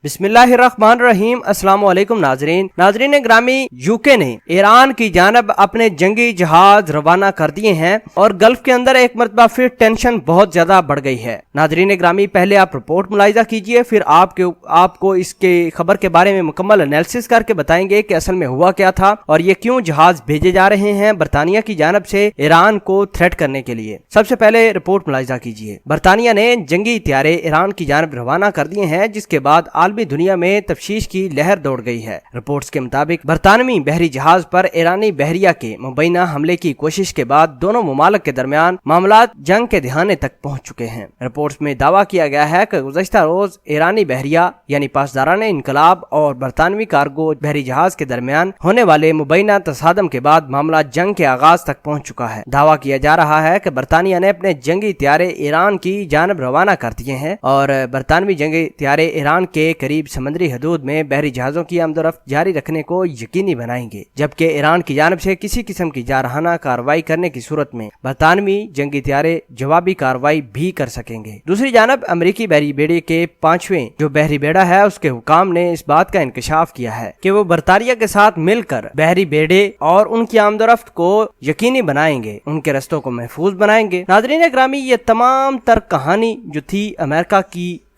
बिस्मिल्लाहिर्रहमानिर्रहीम। अस्सलाम वालेकुम नाजरीन ग्रामी, यूके ने ईरान की जानब अपने जंगी जहाज रवाना कर दिए हैं और गल्फ के अंदर एक मरतबा फिर टेंशन बहुत ज्यादा बढ़ गई है। नाजरीन ग्रामी, पहले आप रिपोर्ट मुलाहिजा कीजिए, फिर आपको इसके खबर के बारे में मुकम्मल एनालिसिस करके बताएंगे कि असल में हुआ क्या था और ये क्यों जहाज भेजे जा रहे हैं बरतानिया की जानब से ईरान को थ्रेट करने के लिए। सबसे पहले रिपोर्ट मुलाहिजा कीजिए। बरतानिया ने जंगी हथियारे ईरान की जानब रवाना कर दिए हैं, जिसके बाद आलमी दुनिया में तफ्शीश की लहर दौड़ गई है। रिपोर्ट्स के मुताबिक बरतानवी बहरी जहाज पर ईरानी बहरिया के मुबैना हमले की कोशिश के बाद दोनों मुमालिक के दरमियान मामला जंग के दहाने तक पहुंच चुके हैं। रिपोर्ट्स में दावा किया गया है कि गुज़श्ता रोज ईरानी बहरिया यानी पासदारान इनकलाब और बरतानवी कार्गो बहरी जहाज के दरमियान होने वाले मुबैना तसादम के बाद मामला जंग के आगाज तक पहुंच चुका है। दावा किया जा रहा है कि बरतानिया ने अपने जंगी हथियारे ईरान की जानब रवाना कर दिए हैं और बरतानवी जंगी हथियारे ईरान के करीब समुद्री हदूद में बहरी जहाजों की आमदोरफ्त जारी रखने को यकीनी बनाएंगे, जबकि ईरान की जानब से किसी किस्म की जारहाना कार्रवाई करने की सूरत में बरतानवी जंगी हथियारे जवाबी कार्रवाई भी कर सकेंगे। दूसरी जानब अमरीकी बहरी बेड़े के 5वें जो बहरी बेड़ा है, उसके हुकाम ने इस बात का इंकशाफ किया है कि वो बरतानिया के साथ मिलकर बहरी बेड़े और उनकी आमदोरफ्त को यकीनी बनाएंगे, उनके रस्तों को महफूज बनाएंगे। नाज़रीन ग्रामी, ये तमाम तर कहानी जो थी अमेरिका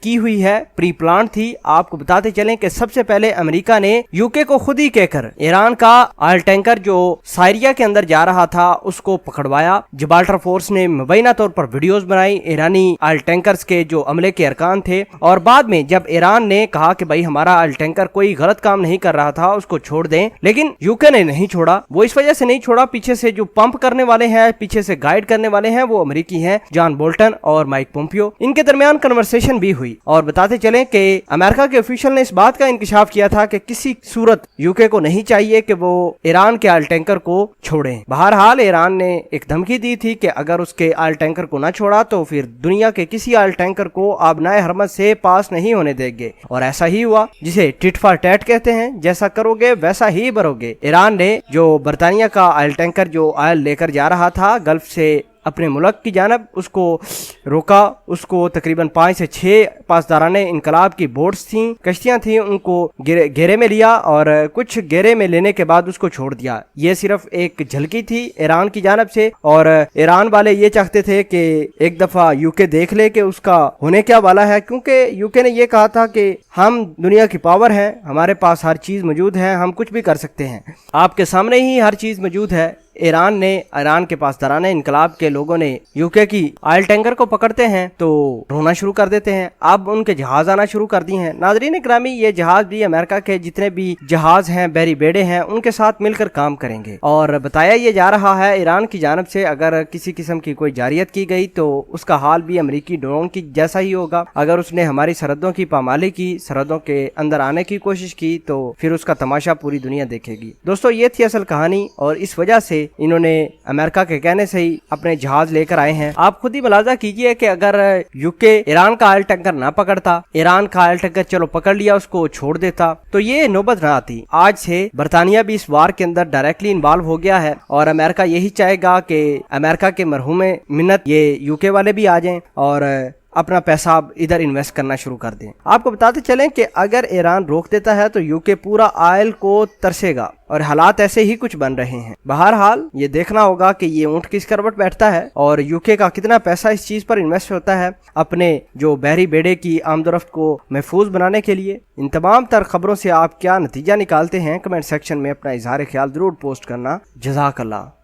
की हुई है, प्री प्लान थी। आपको बताते चलें कि सबसे पहले अमेरिका ने यूके को खुद ही कहकर ईरान का ऑयल टैंकर जो साइरिया के अंदर जा रहा था उसको पकड़वाया। जिब्राल्टर फोर्स ने मुबैना तौर पर वीडियोस बनाई ईरानी ऑयल टैंकर्स के जो अमले के अरकान थे, और बाद में जब ईरान ने कहा कि भाई हमारा ऑयल टैंकर कोई गलत काम नहीं कर रहा था, उसको छोड़ दें, लेकिन यूके ने नहीं छोड़ा। वो इस वजह से नहीं छोड़ा, पीछे से जो पंप करने वाले हैं, पीछे से गाइड करने वाले हैं, वो अमेरिकी हैं, जॉन बोल्टन और माइक पोम्पियो। इनके दरमियान कन्वर्सेशन भी हुई और बताते चलें कि अमेरिका के ऑफिशियल ने इस बात का इंकशाफ किया था कि किसी सूरत यूके को नहीं चाहिए कि वो ईरान के ऑयल टैंकर को छोड़ें। बहरहाल ईरान ने एक धमकी दी थी कि अगर उसके ऑयल टैंकर को न छोड़ा तो फिर दुनिया के किसी ऑयल टैंकर को आबनाए हरमत से पास नहीं होने देंगे, और ऐसा ही हुआ, जिसे टिट फॉर टैट कहते हैं। जैसा करोगे वैसा ही भरोगे। ईरान ने जो बरतानिया का ऑयल टैंकर जो ऑयल लेकर जा रहा था गल्फ से अपने मुल्क की जानब, उसको रोका। उसको तकरीबन 5 से 6 पासदाराने इनकलाब की बोट्स थी, कश्तियां थी, उनको घेरे में लिया और कुछ घेरे में लेने के बाद उसको छोड़ दिया। ये सिर्फ एक झलकी थी ईरान की जानब से, और ईरान वाले ये चाहते थे कि एक दफा यूके देख ले कि उसका होने क्या वाला है, क्योंकि यूके ने ये कहा था कि हम दुनिया की पावर है, हमारे पास हर चीज मौजूद है, हम कुछ भी कर सकते हैं, आपके सामने ही हर चीज मौजूद है। ईरान के पासदाराने इनकलाब के लोगों ने यूके की ऑयल टैंकर को पकड़ते हैं तो ढोना शुरू कर देते हैं। अब उनके जहाज आना शुरू कर दिए हैं। नाजरीन ग्रामी, ये जहाज भी अमेरिका के जितने भी जहाज हैं, बहरी बेड़े हैं, उनके साथ मिलकर काम करेंगे। और बताया ये जा रहा है ईरान की जानब से अगर किसी किस्म की कोई जारियत की गई तो उसका हाल भी अमरीकी ड्रोन की जैसा ही होगा। अगर उसने हमारी सरहदों की पामाली की, सरहदों के अंदर आने की कोशिश की, तो फिर उसका तमाशा पूरी दुनिया देखेगी। दोस्तों, ये थी असल कहानी और इस वजह से इन्होंने अमेरिका के कहने से ही अपने जहाज लेकर आए हैं। आप खुद ही मुलाजा कीजिए कि अगर यूके ईरान का ऑयल टैंकर ना पकड़ता, ईरान का ऑयल टैंकर चलो पकड़ लिया, उसको छोड़ देता, तो ये नौबत ना आती। आज से बरतानिया भी इस वार के अंदर डायरेक्टली इन्वॉल्व हो गया है और अमेरिका यही चाहेगा कि अमेरिका के मरहूमे मिन्नत ये यूके वाले भी आ जाएं और अपना पैसा इधर इन्वेस्ट करना शुरू कर दें। आपको बताते चलें कि अगर ईरान रोक देता है तो यूके पूरा ऑयल को तरसेगा और हालात ऐसे ही कुछ बन रहे हैं। बहरहाल ये देखना होगा कि ये ऊंट किस करवट बैठता है और यूके का कितना पैसा इस चीज पर इन्वेस्ट होता है अपने जो बहरी बेड़े की आमदोरफ्त को महफूज बनाने के लिए। इन तमाम तर खबरों से आप क्या नतीजा निकालते हैं, कमेंट सेक्शन में अपना इजहार ख्याल जरूर पोस्ट करना। जज़ाकल्लाह।